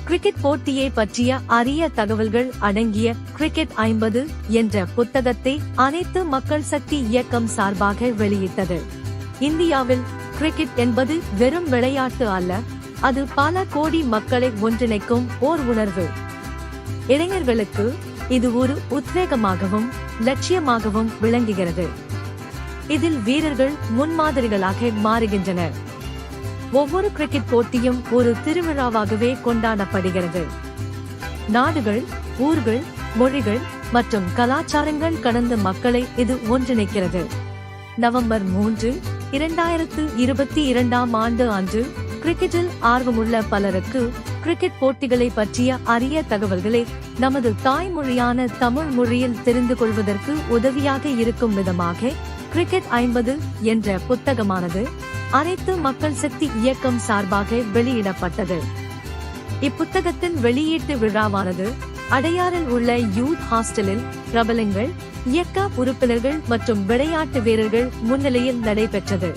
Cricket போட்டியை பற்றிய அரிய தகவல்கள் அடங்கிய கிரிக்கெட் 50 என்ற புத்தகத்தை அனைத்து மக்கள் சக்தி இயக்கம் சார்பாக வெளியிட்டது. இந்தியாவில் கிரிக்கெட் என்பது வெறும் விளையாட்டு அல்ல, அது பல கோடி மக்களை ஒன்றிணைக்கும் ஓர் உணர்வு. இளைஞர்களுக்கு இது ஒரு உத்வேகமாகவும் லட்சியமாகவும் விளங்குகிறது. இதில் வீரர்கள் முன்மாதிரிகளாக மாறுகின்றனர். ஒவ்வொரு கிரிக்கெட் போட்டியும் ஒரு திருவிழாவாகவே கொண்டாடப்படுகிறது. நாடுகள், ஊர்கள், மொழிகள் மற்றும் கலாச்சாரங்கள் கடந்த மக்களை இது ஒன்றிணைக்கிறது. நவம்பர் 3, 2022 அன்று கிரிக்கெட்டில் ஆர்வமுள்ள பலருக்கு கிரிக்கெட் போட்டிகளை பற்றிய அரிய தகவல்களை நமது தாய்மொழியான தமிழ் மொழியில் தெரிந்து கொள்வதற்கு உதவியாக இருக்கும் விதமாக கிரிக்கெட் 50 என்ற புத்தகமானது அனைத்து மக்கள் சக்தி இயக்கம் சார்பாக வெளியிடப்பட்டது. இப்புத்தகத்தின் வெளியீட்டு விழாவானது அடையாறில் உள்ள யூத் ஹாஸ்டலில் பிரபலங்கள், இயக்க உறுப்பினர்கள் மற்றும் விளையாட்டு வீரர்கள் முன்னிலையில் நடைபெற்றது.